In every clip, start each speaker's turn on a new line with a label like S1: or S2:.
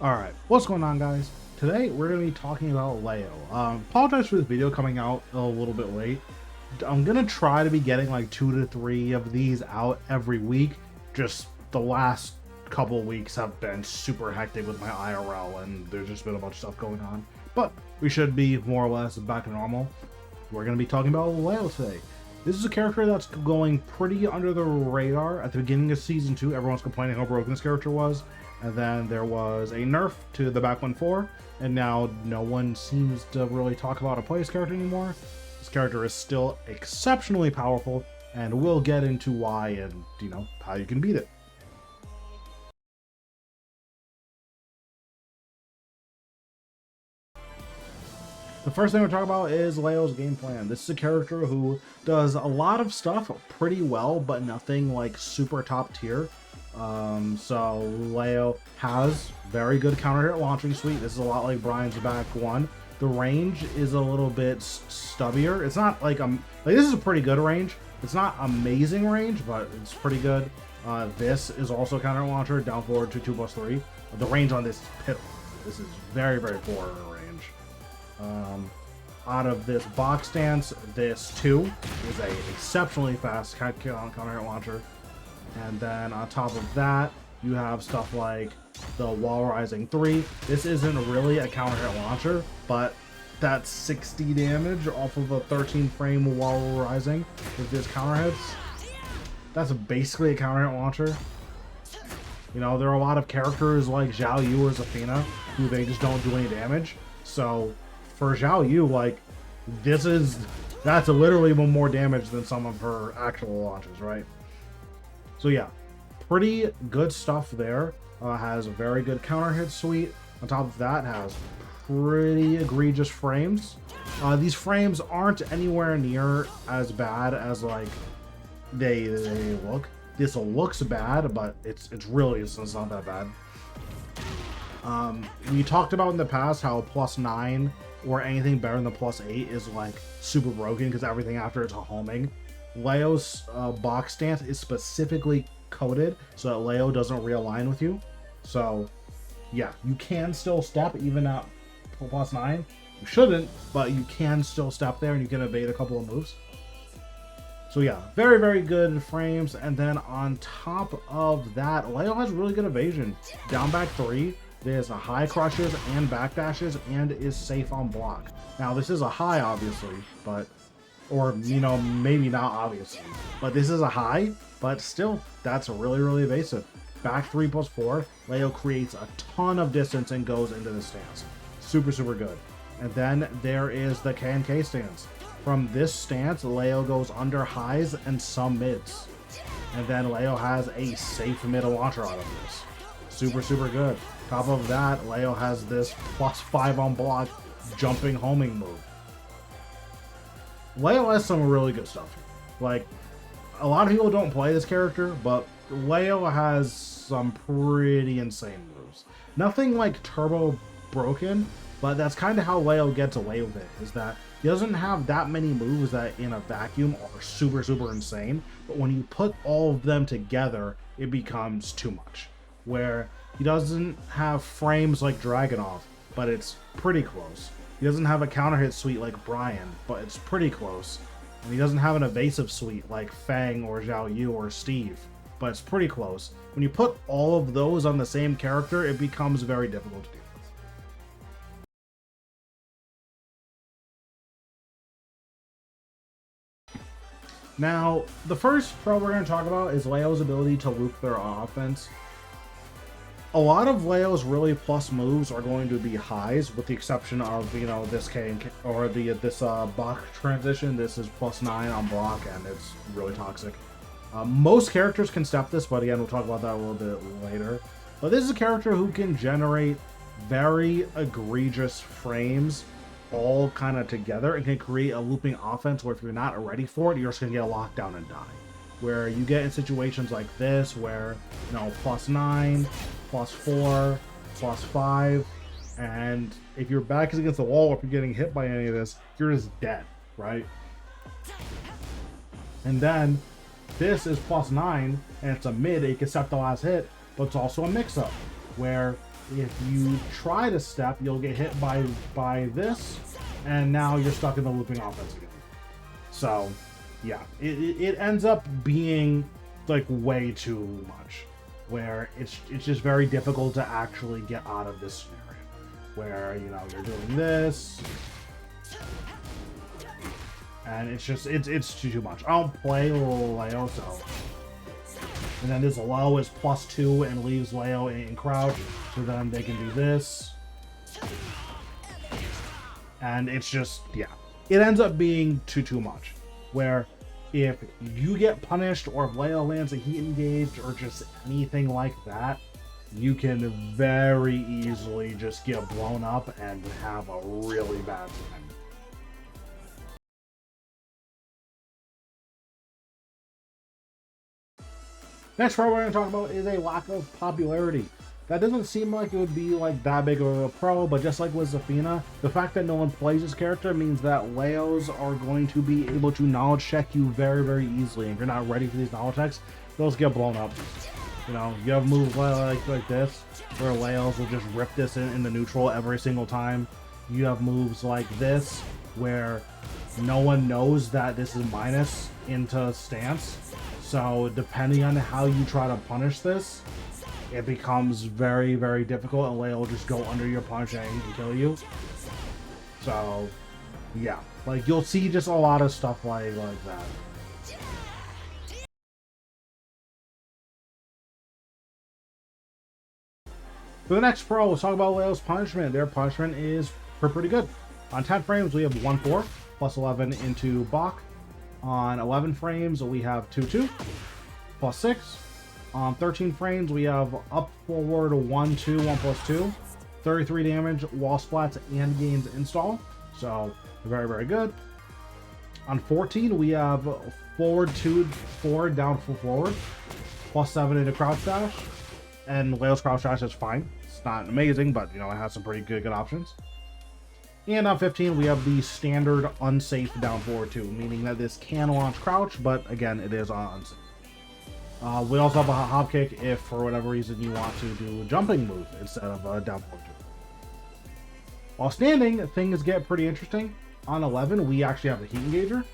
S1: Alright, what's going on, guys? Today we're going to be talking about Leo. Apologize for this video coming out a little bit late. I'm going to try to be getting like 2 to 3 of these out every week. Just the last couple of weeks have been super hectic with my IRL and there's just been a bunch of stuff going on. But we should be more or less back to normal. We're going to be talking about Leo today. This is a character that's going pretty under the radar. At the beginning of Season 2, everyone's complaining how broken this character was. And then there was a nerf to the back 1-4, and now no one seems to really talk about or play this character anymore. This character is still exceptionally powerful, and we'll get into why and, how you can beat it. The first thing we're talking about is Leo's game plan. This is a character who does a lot of stuff pretty well, but nothing like super top tier. So Leo has very good counter hit launching suite. This is a lot like Brian's back one. The range is a little bit stubbier. It's not like this is a pretty good range. It's not amazing range, but it's pretty good. This is also counter hit launcher, down forward to 2+3. The range on this is pitiful. This is very, very poor range. Out of this box stance, this 2 is a exceptionally fast counter hit launcher. And then on top of that, you have stuff like the wall rising 3. This isn't really a counter hit launcher, but that's 60 damage off of a 13 frame wall rising with this counter hits. That's basically a counter hit launcher. You know, there are a lot of characters like Zhao Yu or Zafina who they just don't do any damage. So for Zhao Yu, like, that's literally more damage than some of her actual launches, right? So yeah, pretty good stuff there. Has a very good counter hit suite. On top of that, has pretty egregious frames. These frames aren't anywhere near as bad as like they look. This looks bad, but it's not that bad. We talked about in the past how +9 or anything better than the +8 is like super broken because everything after it's a homing. Leo's box stance is specifically coded so that Leo doesn't realign with you. So yeah, you can still step even at +9. You shouldn't, but you can still step there and you can evade a couple of moves. So yeah, very, very good frames. And then on top of that, Leo has really good evasion. Down back 3, there's a high crushes and backdashes and is safe on block. Now this is a high obviously, but or, maybe not obviously. But this is a high, but still, that's really, really evasive. Back 3+4, Leo creates a ton of distance and goes into the stance. Super, super good. And then there is the K&K stance. From this stance, Leo goes under highs and some mids. And then Leo has a safe mid launcher out of this. Super, super good. Top of that, Leo has this +5 on block jumping homing move. Leo has some really good stuff here. Like, a lot of people don't play this character, but Leo has some pretty insane moves. Nothing like turbo broken, but that's kind of how Leo gets away with it, is that he doesn't have that many moves that in a vacuum are super, super insane, but when you put all of them together, it becomes too much. Where he doesn't have frames like Dragunov, but it's pretty close. He doesn't have a counter hit suite like Brian, but it's pretty close. And he doesn't have an evasive suite like Fang or Zhao Yu or Steve, but it's pretty close. When you put all of those on the same character, it becomes very difficult to deal with. Now, the first pro we're going to talk about is Leo's ability to loop their offense. A lot of Leo's really plus moves are going to be highs, with the exception of, this K or this Bach transition. This is +9 on block, and it's really toxic. Most characters can step this, but again, we'll talk about that a little bit later. But this is a character who can generate very egregious frames all kind of together and can create a looping offense where if you're not ready for it, you're just going to get a lockdown and die. Where you get in situations like this where, +9, +4, +5, and if your back is against the wall or if you're getting hit by any of this, you're just dead, right? And then this is +9, and it's a mid, it can accept the last hit, but it's also a mix-up, where if you try to step, you'll get hit by this, and now you're stuck in the looping offense again. So, yeah, it ends up being like way too much, where it's just very difficult to actually get out of this scenario, where, you know, you're doing this, and it's just it's too much. I don't play Leo, so. And then this low is +2 and leaves Leo in crouch, so then they can do this. And it's just, yeah. It ends up being too much. Where if you get punished, or if Leo lands a heat engaged, or just anything like that, you can very easily just get blown up and have a really bad time. Next pro we're going to talk about is a lack of popularity. That doesn't seem like it would be like that big of a pro, but just like with Zafina, the fact that no one plays this character means that Leos are going to be able to knowledge check you very, very easily. If you're not ready for these knowledge checks, those get blown up. You know, you have moves like this, where Leos will just rip this in the neutral every single time. You have moves like this, where no one knows that this is minus into stance. So depending on how you try to punish this, it becomes very, very difficult, and Leo will just go under your punch and kill you. So, yeah. Like, you'll see just a lot of stuff like that. For the next pro, let's talk about Leo's punishment. Their punishment is pretty good. On 10 frames, we have 1-4, +11 into Bach. On 11 frames, we have 2-2, +6. On 13 frames, we have up forward 1-2, 1+2, 33 damage, wall splats, and gains install. So very, very good. On 14, we have forward 2, forward, down forward, +7 into crouch dash. And Leo's crouch dash is fine. It's not amazing, but, you know, it has some pretty good options. And on 15, we have the standard unsafe down forward 2, meaning that this can launch crouch, but again, it is unsafe. We also have a hop kick if, for whatever reason, you want to do a jumping move instead of a down forward 2. While standing, things get pretty interesting. On 11, we actually have a heat engager.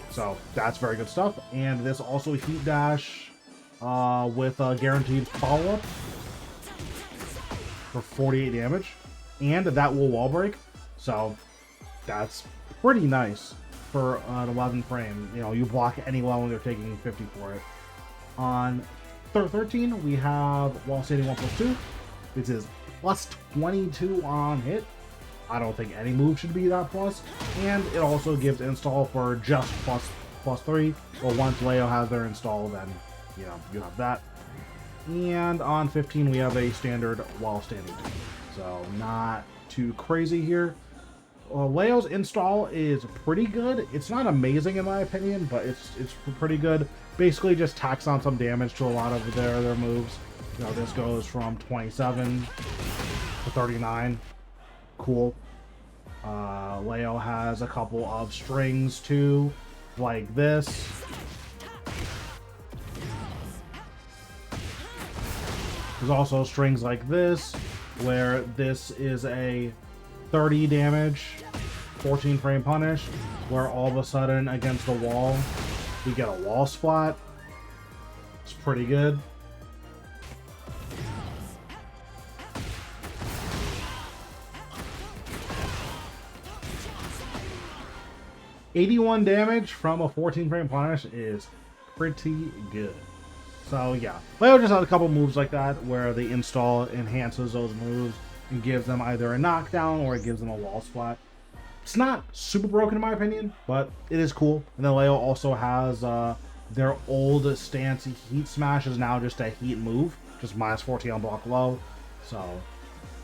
S1: So that's very good stuff. And this also heat dash with a guaranteed follow-up for 48 damage. And that will wall break, so that's pretty nice for an 11 frame. You know, you block any level and they're taking 50 for it. On 13, we have wall standing 1+2. This is +22 on hit. I don't think any move should be that plus. And it also gives install for just +3. But once Leo has their install, then, you know, you have that. And on 15, we have a standard wall standing 2. So not too crazy here. Leo's install is pretty good. It's not amazing in my opinion, but it's pretty good. Basically just tacks on some damage to a lot of their moves. You know, this goes from 27 to 39. Cool. Leo has a couple of strings too, like this. There's also strings like this, where this is a 30 damage, 14 frame punish, where all of a sudden against the wall, we get a wall splat. It's pretty good. $81 damage from a 14 frame punish is pretty good. So yeah, Leo just has a couple moves like that where the install enhances those moves and gives them either a knockdown or it gives them a wall splat. It's not super broken in my opinion, but it is cool. And then Leo also has their old stance heat smash is now just a heat move, just -14 on block low. So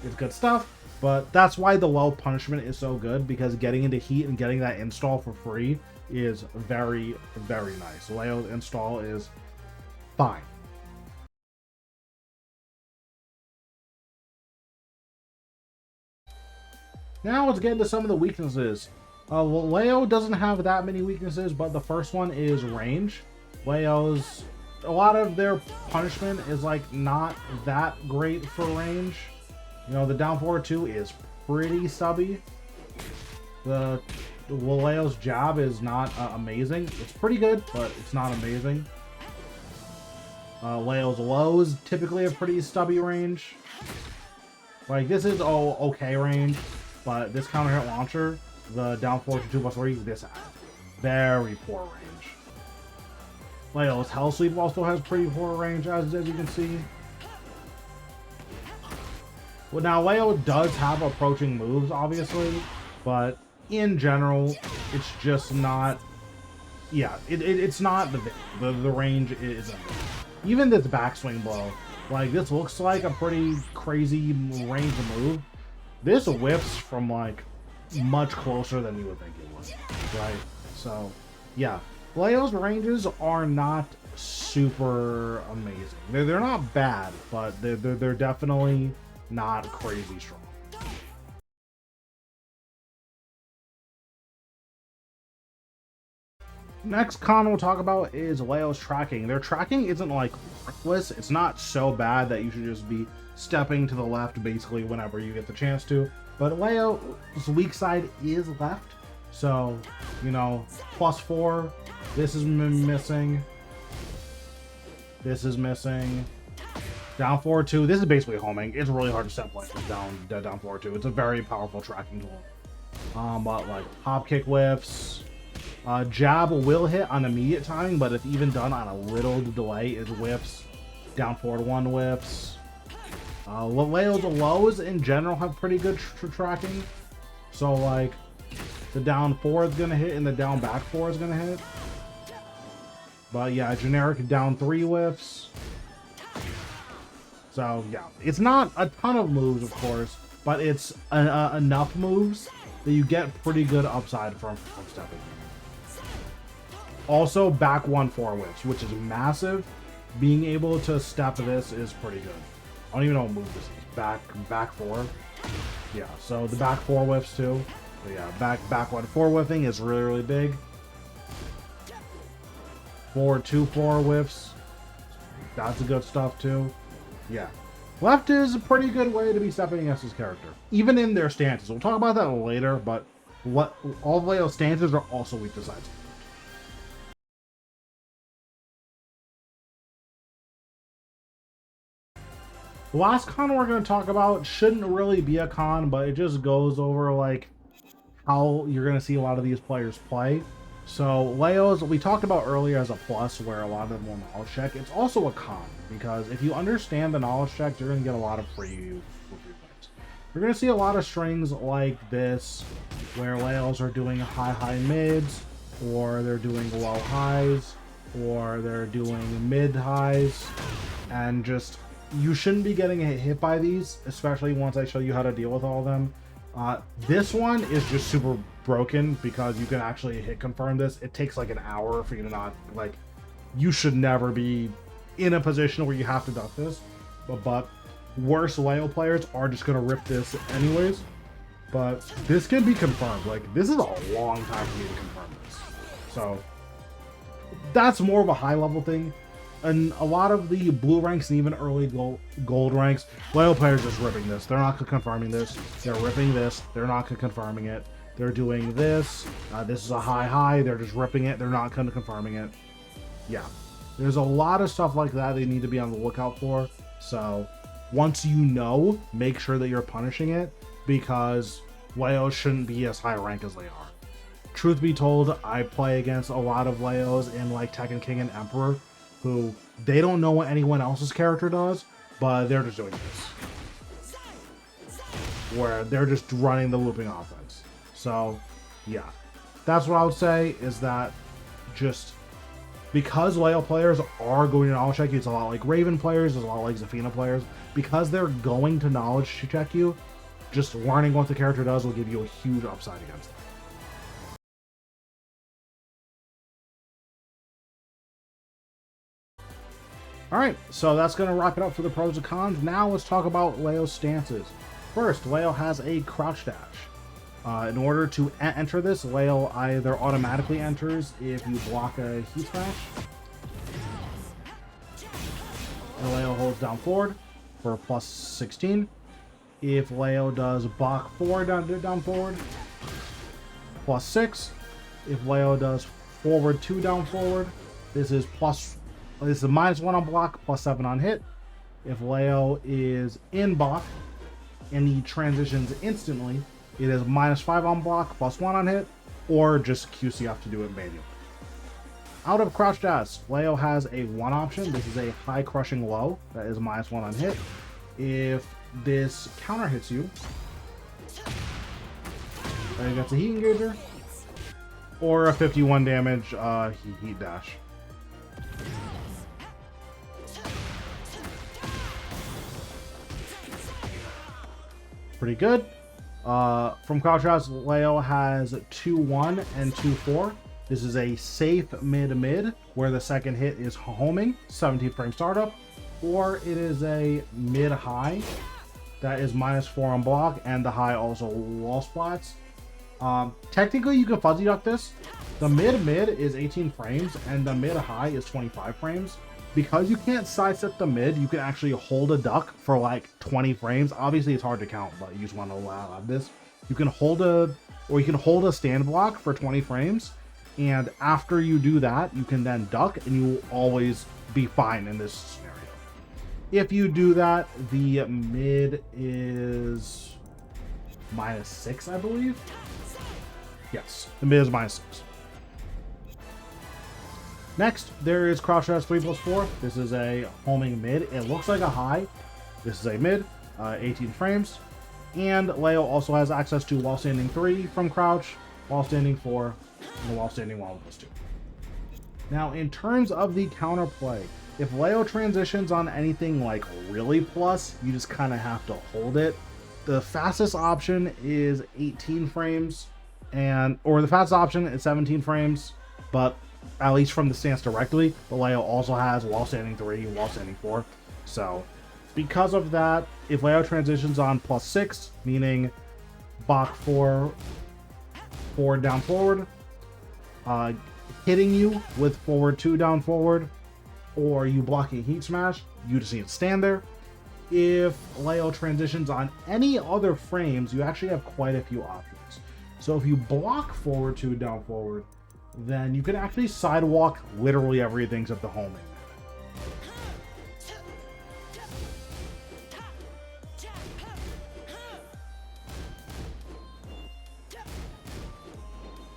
S1: it's good stuff. But that's why the low punishment is so good, because getting into heat and getting that install for free is very, very nice. Leo's install is fine. Now let's get into some of the weaknesses. Leo doesn't have that many weaknesses, but the first one is range. Leo's a lot of their punishment is like not that great for range. You know, the down forward 2 is pretty stubby. The Leo's jab is not amazing. It's pretty good, but it's not amazing. Leo's lows typically have pretty stubby range. Like, this is okay range, but this counter hit launcher, the down forward 2+3, this very poor range. Leo's Hell Sweep also has pretty poor range, as you can see. Well, now Leo does have approaching moves, obviously, but in general, it's just not. Yeah, it's not the range isn't. Even this backswing blow, like this looks like a pretty crazy range move. This whiffs from like much closer than you would think it would, right? So, yeah. Leo's ranges are not super amazing. They're not bad, but they're definitely not crazy strong. Next con we'll talk about is Leo's tracking. Their tracking isn't like reckless. It's not so bad that you should just be stepping to the left basically whenever you get the chance to. But Leo's weak side is left. So, you know, +4. This is missing. This is missing. Down forward 2. This is basically homing. It's really hard to step like down forward 2. It's a very powerful tracking tool. But like hop kick whiffs. Jab will hit on immediate timing, but if even done on a little delay, it whiffs. Down forward 1 whiffs. Leo's lows in general have pretty good tracking. So like the down 4 is gonna hit and the down back 4 is gonna hit. But yeah, generic down 3 whiffs. So yeah, it's not a ton of moves, of course, but it's enough moves that you get pretty good upside from stepping. Also, back 1-4 whiffs, which is massive. Being able to step this is pretty good. I don't even know what move this is. Back 4. Yeah, so the back 4 whiffs too. But yeah, back 1-4 whiffing is really big. Forward 2-4 whiffs. That's the good stuff too. Yeah. Left is a pretty good way to be stepping against this character. Even in their stances. We'll talk about that later, but all of Leo's stances are also weak to sides. The last con we're going to talk about shouldn't really be a con, but it just goes over like how you're going to see a lot of these players play. So Leo's, we talked about earlier as a plus where a lot of them will knowledge check. It's also a con because if you understand the knowledge check, you're going to get a lot of free points. You're going to see a lot of strings like this where Leo's are doing high mids, or they're doing low highs, or they're doing mid highs, and just you shouldn't be getting hit by these, especially once I show you how to deal with all of them. This one is just super broken because you can actually hit confirm this. It takes like an hour for you to not, like, you should never be in a position where you have to duck this. But worse Leo players are just going to rip this anyways. But this can be confirmed. Like, this is a long time for me to confirm this. So that's more of a high level thing. And a lot of the blue ranks and even early gold ranks, Leo players just ripping this. They're not confirming this. They're ripping this. They're not confirming it. They're doing this. This is a high. They're just ripping it. They're not confirming it. Yeah. There's a lot of stuff like that they need to be on the lookout for. So once you know, make sure that you're punishing it, because Leos shouldn't be as high rank as they are. Truth be told, I play against a lot of Leos in like Tekken King and Emperor, who they don't know what anyone else's character does, but they're just doing this. Where they're just running the looping offense. So, yeah. That's what I would say, is that just because Leo players are going to knowledge check you, it's a lot like Raven players, it's a lot like Zafina players, because they're going to knowledge check you, just learning what the character does will give you a huge upside against them. Alright, so that's going to wrap it up for the pros and cons. Now let's talk about Leo's stances. First, Leo has a crouch dash. In order to enter this, Leo either automatically enters if you block a heat smash, and Leo holds down forward for plus 16. If Leo does block 4 down forward, plus 6. If Leo does forward 2 down forward, this is -1 on block, plus 7 on hit. If Leo is in block and he transitions instantly, it is -5 on block, plus 1 on hit, or just QCF to do it manually. Out of crouch dash, Leo has a 1 option. This is a high crushing low that is -1 on hit. If this counter hits you, he gets a heat engager, or a 51 damage heat dash. Pretty good. From crouch dash, Leo has 2-1 and 2-4. This is a safe mid-mid, where the second hit is homing, 17 frame startup, or it is a mid-high that is -4 on block, and the high also wall splats. Technically, you can fuzzy duck this. The mid-mid is 18 frames, and the mid-high is 25 frames. Because you can't sidestep the mid, you can actually hold a duck for like 20 frames. Obviously, it's hard to count, but you just want to allow this. You can hold a stand block for 20 frames. And after you do that, you can then duck, and you will always be fine in this scenario. If you do that, the mid is -6, I believe. Yes, the mid is -6. Next, there is crouch dash 3+4. This is a homing mid. It looks like a high. This is a mid, 18 frames. And Leo also has access to while standing 3 from crouch, while standing 4, and while standing 1+2. Now, in terms of the counterplay, if Leo transitions on anything like really plus, you just kind of have to hold it. The fastest option is 18 frames, or the fastest option is 17 frames, but at least from the stance directly. But Leo also has while standing 3 and while standing 4. So because of that, if Leo transitions on +6, meaning block 4 down forward, hitting you with forward 2 down forward, or you blocking heat smash, you just need to stand there. If Leo transitions on any other frames, you actually have quite a few options. So if you block forward 2 down forward, then you can actually sidewalk literally everything except the homing.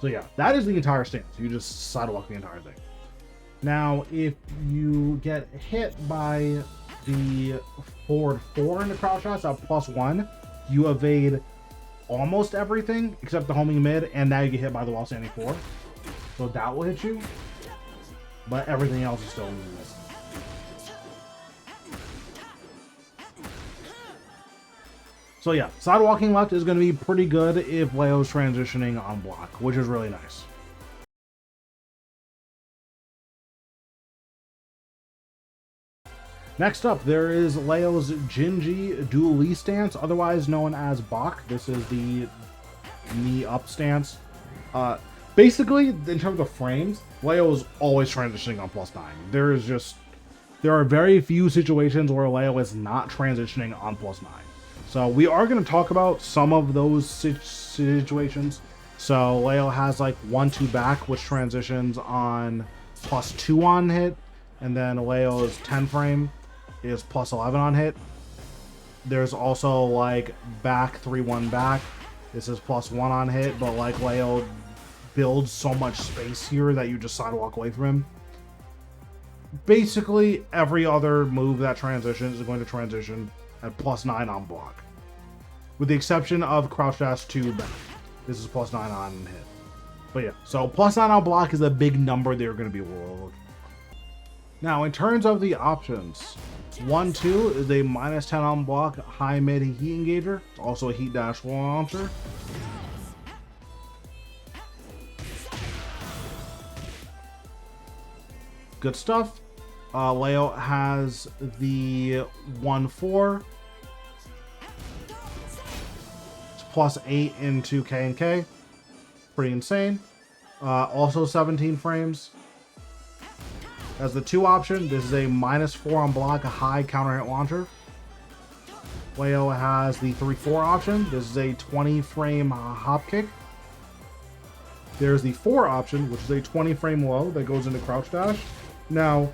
S1: So yeah, that is the entire stance. You just sidewalk the entire thing. Now, if you get hit by the forward 4 in the crouch dash at +1, you evade almost everything except the homing mid, and now you get hit by the while standing 4. So that will hit you, but everything else is still missing. So yeah, sidewalking left is going to be pretty good if Leo's transitioning on block, which is really nice. Next up, there is Leo's Jinji Duali stance, otherwise known as Bach. This is the knee up stance. Basically, in terms of frames, Leo is always transitioning on +9. There are very few situations where Leo is not transitioning on +9. So we are going to talk about some of those situations. So Leo has like 1-2 back, which transitions on +2 on hit, and then Leo's 10 frame is +11 on hit. There's also like back 3-1 back. This is +1 on hit, but like Leo builds so much space here that you just sidewalk away from him. Basically, every other move that transitions is going to transition at +9 on block, with the exception of crouch dash 2 back. This is +9 on hit. But yeah, so +9 on block is a big number they're going to be looking for. Now, in terms of the options, 1-2 is a -10 on block high mid heat engager. It's also a heat dash launcher. Good stuff. Leo has the 1-4. It's +8 into K and K. Pretty insane. Also 17 frames. As the 2 option, this is a -4 on block, a high counter hit launcher. Leo has the 3-4 option. This is a 20 frame hop kick. There's the 4 option, which is a 20 frame low that goes into crouch dash. Now,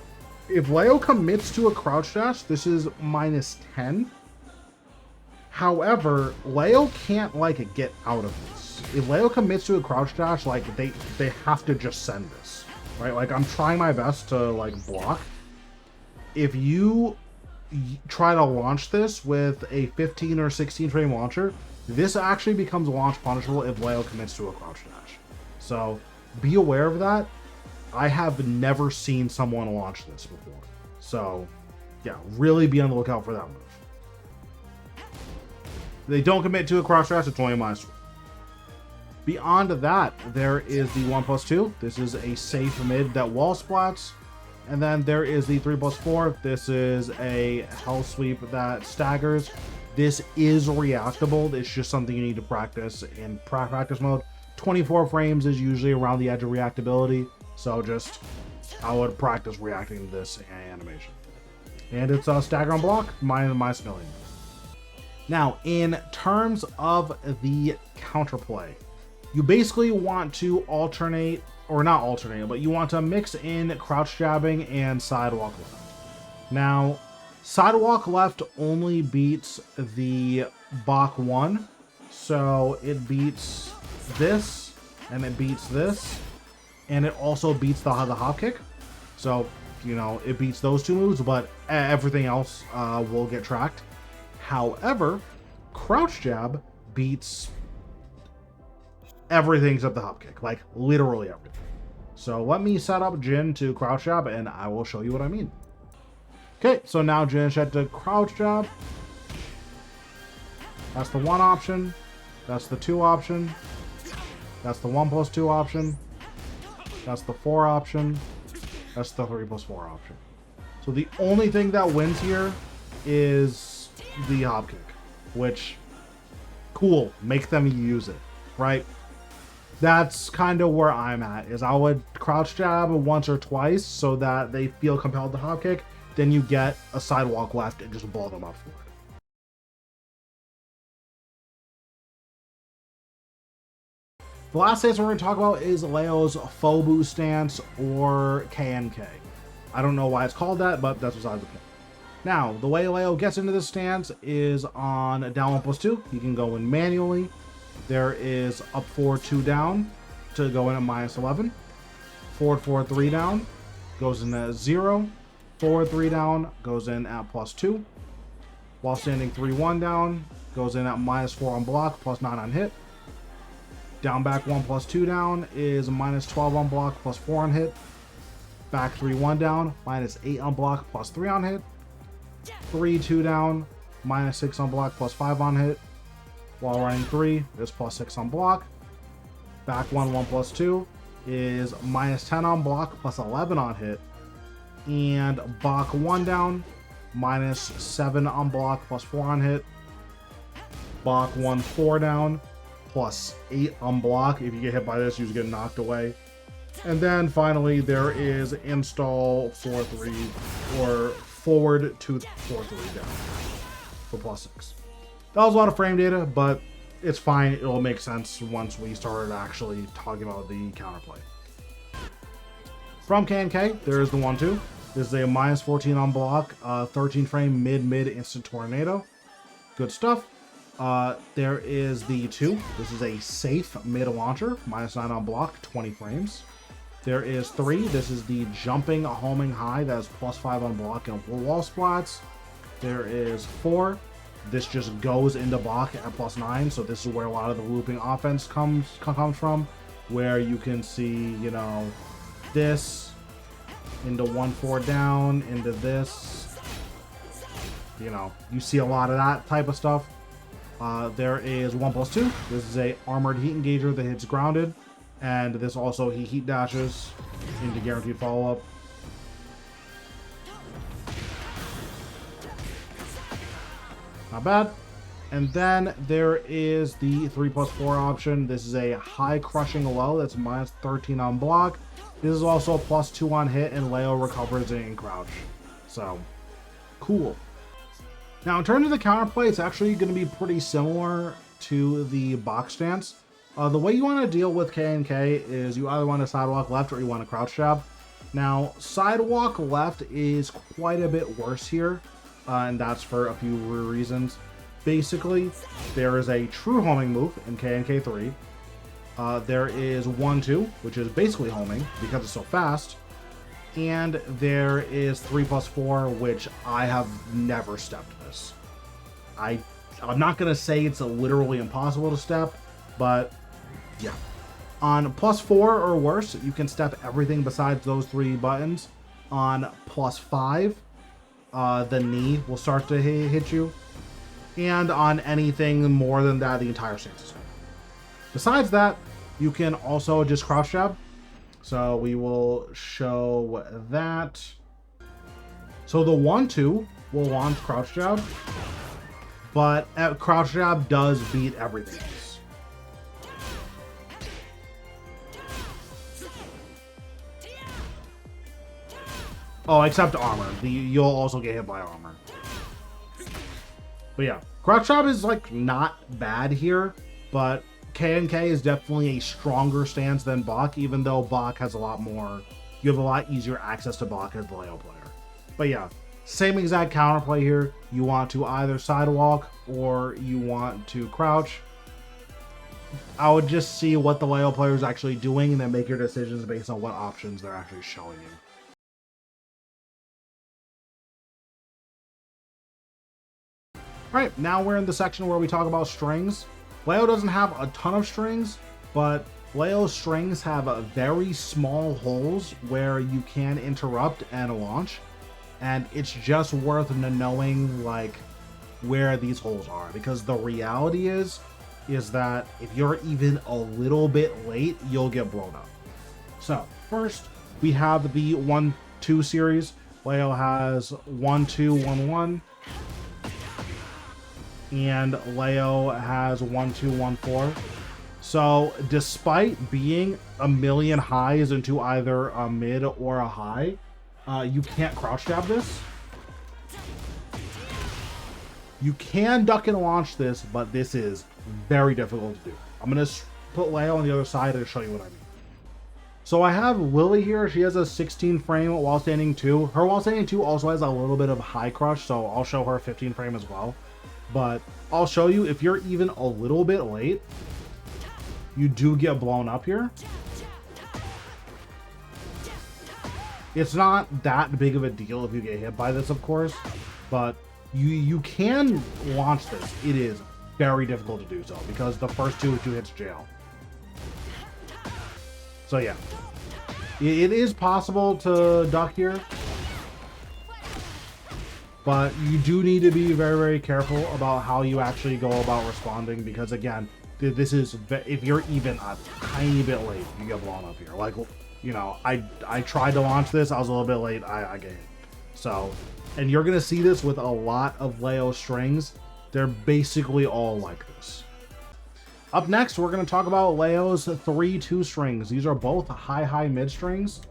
S1: if Leo commits to a crouch dash, this is -10. However, Leo can't like get out of this. If Leo commits to a crouch dash, like they have to just send this, right? Like I'm trying my best to like block. If you try to launch this with a 15 or 16 frame launcher, this actually becomes launch punishable if Leo commits to a crouch dash. So be aware of that. I have never seen someone launch this before. So yeah, really be on the lookout for that move. If they don't commit to a crouch dash, it's only -4. Beyond that, there is the 1+2. This is a safe mid that wall splats. And then there is the 3+4. This is a hell sweep that staggers. This is reactable. It's just something you need to practice in practice mode. 24 frames is usually around the edge of reactability. So just, I would practice reacting to this animation. And it's a stagger on block, minus million. Now, in terms of the counterplay, you basically want to alternate, or not alternate, but you want to mix in crouch jabbing and sidewalk left. Now, sidewalk left only beats the Bach 1, so it beats this, and it beats this, and it also beats the hop kick. So, you know, it beats those 2 moves, but everything else will get tracked. However, crouch jab beats everything except the hop kick, like literally everything. So let me set up Jin to crouch jab and I will show you what I mean. Okay, so now Jin set to crouch jab. That's the 1 option. That's the 2 option. That's the 1+2 option. That's the 4 option. That's the 3+4 option. So the only thing that wins here is the hop kick, which, cool, make them use it, right? That's kind of where I'm at, is I would crouch jab once or twice so that they feel compelled to hop kick, then you get a sidewalk left and just blow them up for it. The last stance we're going to talk about is Leo's Fobu stance, or KNK. I don't know why it's called that, but that's besides the point. Now, the way Leo gets into this stance is on down 1+2. You can go in manually. There is up 4, 2 down to go in at -11. Forward 4, 3 down goes in at 0. Forward 3 down goes in at +2. While standing 3, 1 down goes in at -4 on block, +9 on hit. Down back 1+2 down is -12 on block, +4 on hit. Back 3, 1 down, -8 on block, +3 on hit. 3, 2 down, -6 on block, +5 on hit. While running 3 is +6 on block. Back 1, 1+2 is -10 on block, +11 on hit. And Bach 1 down, -7 on block, +4 on hit. Bach 1, 4 down, +8 on block. If you get hit by this, you just get knocked away. And then finally, there is install 4-3, or forward 2, 4-3 down for +6. That was a lot of frame data, but it's fine. It'll make sense once we start actually talking about the counterplay. From KNK, there is the 1-2. This is a -14 on block, 13 frame mid instant tornado. Good stuff. There is the 2. This is a safe mid launcher, -9 on block, 20 frames. There is 3. This is the jumping homing high that is +5 on block and wall splats. There is 4. This just goes into block at +9, so this is where a lot of the looping offense comes from, where you can see, you know, this into 1-4 down, into this, you know, you see a lot of that type of stuff. There is 1+2. This is a armored heat engager that hits grounded, and this also he heat dashes into guaranteed follow-up. Not bad. And then there is the 3+4 option. This is a high crushing low that's -13 on block, This is also a +2 on hit, and Leo recovers in crouch. So, cool. Now, in terms of the counterplay, it's actually going to be pretty similar to the box stance. The way you want to deal with K&K is you either want to sidewalk left or you want to crouch jab. Now, sidewalk left is quite a bit worse here, and that's for a few reasons. Basically, there is a true homing move in K&K 3. There is 1-2, which is basically homing because it's so fast. And there is 3+4, which I have never stepped this. I'm not going to say it's literally impossible to step, but yeah. On +4 or worse, you can step everything besides those 3 buttons. On +5, the knee will start to hit you. And on anything more than that, the entire stance is gone. Besides that, you can also just crouch jab. So we will show that. So the 1-2 will launch crouch jab, but crouch jab does beat everything else. Oh, except armor. You'll also get hit by armor. But yeah, crouch jab is like not bad here, but K&K is definitely a stronger stance than Bach, even though Bach has a lot more, you have a lot easier access to Bach as the Leo player. But yeah, same exact counterplay here. You want to either sidewalk or you want to crouch. I would just see what the Leo player is actually doing and then make your decisions based on what options they're actually showing you. Alright, now we're in the section where we talk about strings. Leo doesn't have a ton of strings, but Leo's strings have very small holes where you can interrupt and launch, and it's just worth knowing like where these holes are, because the reality is that if you're even a little bit late, you'll get blown up. So first, we have the 1-2 series. Leo has 1-2, 1-1. And Leo has 1-2, 1-4. So despite being a million highs into either a mid or a high, you can't crouch jab this. You can duck and launch this, but this is very difficult to do. I'm going to put Leo on the other side and show you what I mean. So I have Lily here. She has a 16 frame while standing 2. Her while standing 2 also has a little bit of high crush, so I'll show her 15 frame as well. But I'll show you, if you're even a little bit late, you do get blown up here. It's not that big of a deal if you get hit by this, of course, but you can launch this. It is very difficult to do so because the first 2 hits jail. So yeah, it is possible to duck here, but you do need to be very, very careful about how you actually go about responding, because again, this is, if you're even a tiny bit late, you get blown up here. Like, you know, I tried to launch this, I was a little bit late, I get hit. So, and you're gonna see this with a lot of Leo strings. They're basically all like this. Up next, we're gonna talk about Leo's 3-2 strings. These are both high mid strings.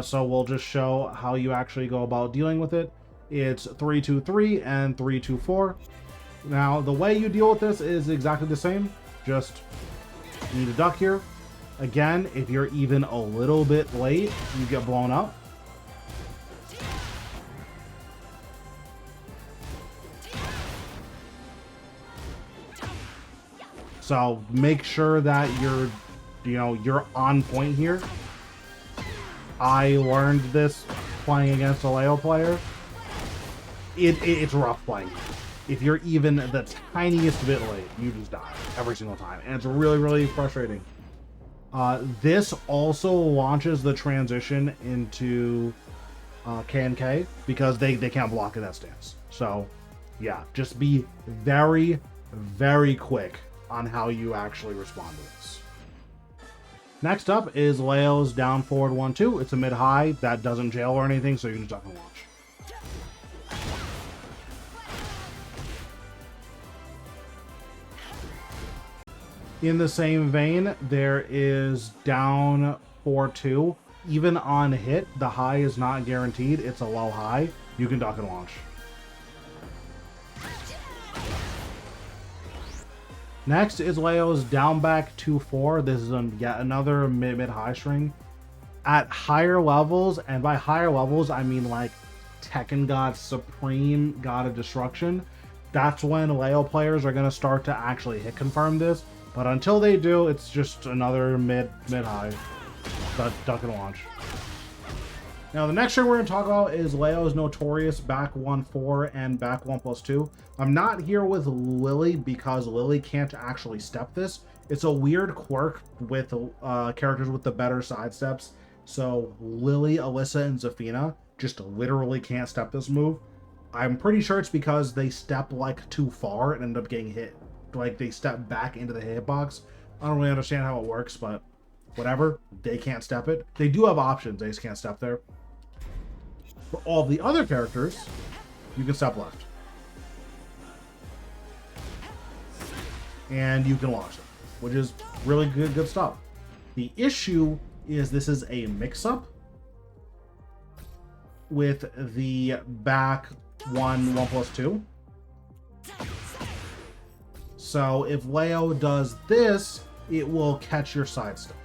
S1: So we'll just show how you actually go about dealing with it. It's 3-2-3 and 3-2-4. Now, the way you deal with this is exactly the same. Just need to duck here. Again, if you're even a little bit late, you get blown up. So make sure that you're on point here. I learned this playing against a Leo player. It's rough playing. If you're even the tiniest bit late, you just die every single time, and it's really, really frustrating. This also launches the transition into K&K because they can't block in that stance. So yeah, just be very, very quick on how you actually respond to this. Next up is Leo's down forward 1-2. It's a mid high that doesn't jail or anything, so you can just duck and launch. In the same vein, there is down 4-2. even on hit, the high is not guaranteed. It's a low high. You can duck and launch. Next is Leo's down back 2-4. This is yet another mid-high string. At higher levels, and by higher levels, I mean like Tekken God Supreme, God of Destruction. That's when Leo players are going to start to actually hit confirm this. But until they do, it's just another mid-high. Duck and launch. Now, the next string we're going to talk about is Leo's notorious back 1-4 and back 1+2. I'm not here with Lily because Lily can't actually step this. It's a weird quirk with characters with the better side steps. So Lily, Alyssa, and Zafina just literally can't step this move. I'm pretty sure it's because they step like too far and end up getting hit. Like they step back into the hitbox. I don't really understand how it works, but whatever. They can't step it. They do have options. They just can't step there. For all the other characters, you can step left. And you can launch them, which is really good stuff. The issue is this is a mix-up with the back 1+2. So if Leo does this, it will catch your side step.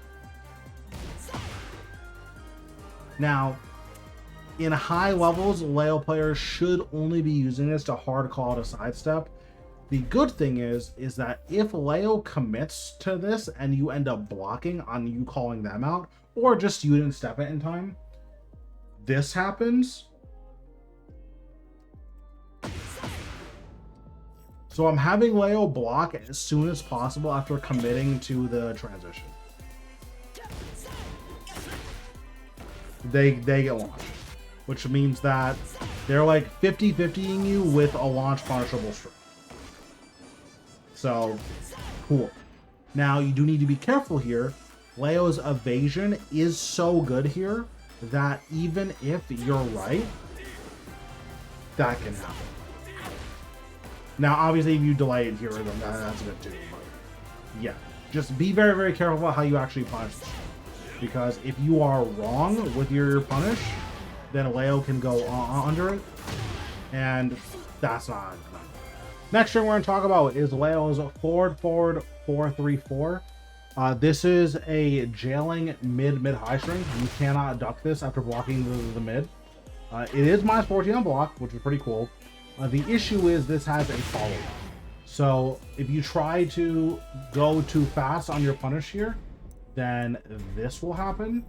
S1: Now, in high levels, Leo players should only be using this to hard call it a sidestep. The good thing is that if Leo commits to this and you end up blocking on you calling them out, or just you didn't step it in time, this happens. So I'm having Leo block as soon as possible after committing to the transition. They get launched, which means that they're like 50-50ing you with a launch punishable string. So, cool. Now, you do need to be careful here. Leo's evasion is so good here that even if you're right, that can happen. Now, obviously, if you delay it here, then that's good too. But yeah, just be very careful about how you actually punish this. Because if you are wrong with your punish, then Leo can go under it, and that's not good. Next thing we're going to talk about is Leo's forward 4-3-4. This is a jailing mid-high string. You cannot duck this after blocking the mid. It is -14 on block, which is pretty cool. The issue is this has a follow-up. So if you try to go too fast on your punish here, then this will happen,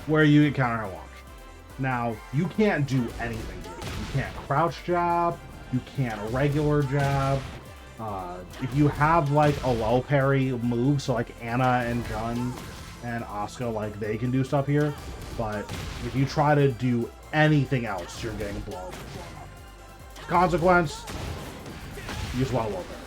S1: where you get counter hit launch. Now, you can't do anything here. You can't crouch jab, you can't regular jab. If you have like a low parry move, so like Anna and Jun and Asuka, like they can do stuff here, but if you try to do anything else, you're getting blown up. Consequence, you just want to low parry.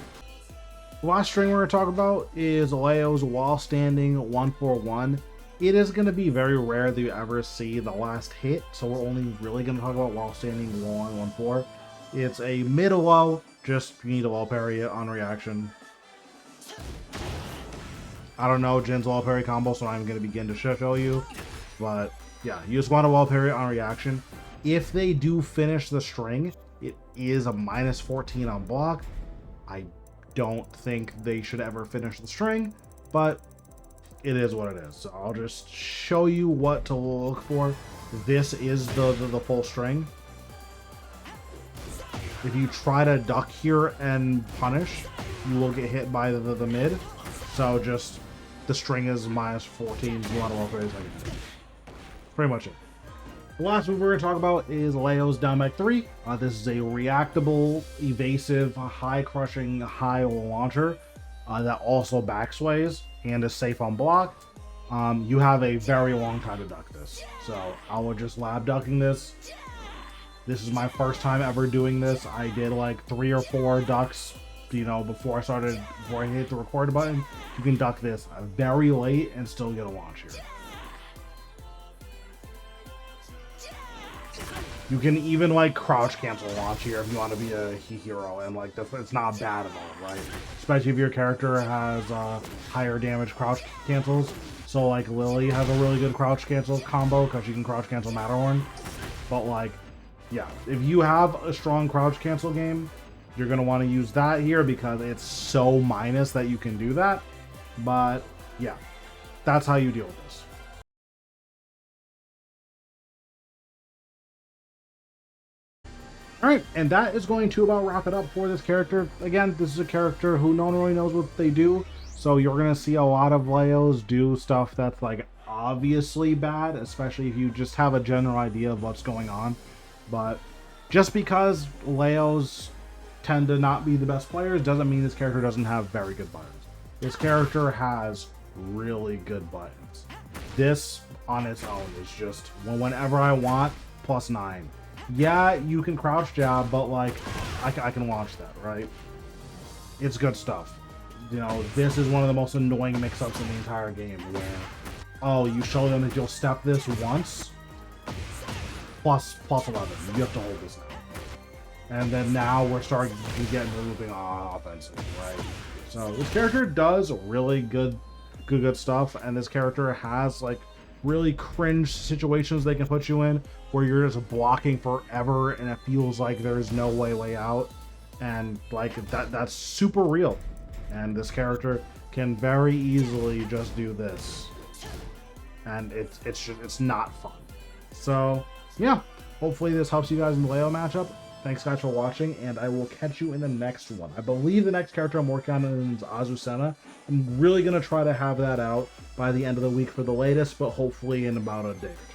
S1: The last string we're going to talk about is Leo's while standing 1-4-1. It is going to be very rare that you ever see the last hit, so we're only really going to talk about while standing 1-1-4. It's a mid-low, just you need to low parry it on reaction. I don't know Jin's low parry combo, so I'm going to begin to show you, but yeah, you just want to low parry it on reaction. If they do finish the string, it is a -14 on block. I don't think they should ever finish the string, but it is what it is. So I'll just show you what to look for. This is the full string. If you try to duck here and punish, you will get hit by the mid. So just the string is -14. You want to low parry it. Pretty much it. The last move we're going to talk about is Leo's down back 3. This is a reactable, evasive, high crushing, high launcher that also backsways and is safe on block. You have a very long time to duck this. So I will just lab ducking this. This is my first time ever doing this. I did like 3 or 4 ducks, you know, before I hit the record button. You can duck this very late and still get a launch here. You can even like crouch cancel launch here if you want to be a hero, and like it's not bad at all, right? Especially if your character has higher damage crouch cancels. So like Lily has a really good crouch cancel combo because she can crouch cancel Matterhorn. But like, yeah, if you have a strong crouch cancel game, you're going to want to use that here because it's so minus that you can do that. But yeah, that's how you deal with this. Alright, and that is going to about wrap it up for this character. Again, this is a character who no one really knows what they do, so you're going to see a lot of Leos do stuff that's like obviously bad, especially if you just have a general idea of what's going on. But just because Leos tend to not be the best players doesn't mean this character doesn't have very good buttons. This character has really good buttons. This on its own is just whenever I want, +9. Yeah, you can crouch jab, but like, I can launch that, right? It's good stuff. You know, this is one of the most annoying mix-ups in the entire game, where, oh, you show them that you'll step this once, plus 11. You have to hold this now. And then now we're starting to get into looping offensive, right? So this character does really good stuff, and this character has like really cringe situations they can put you in where you're just blocking forever and it feels like there's no way out, and like that's super real. And this character can very easily just do this, and it's not fun. So yeah, hopefully this helps you guys in the Leo matchup. Thanks guys for watching, and I will catch you in the next one. I believe the next character I'm working on is Azucena. I'm really going to try to have that out by the end of the week for the latest, but hopefully in about a day or two.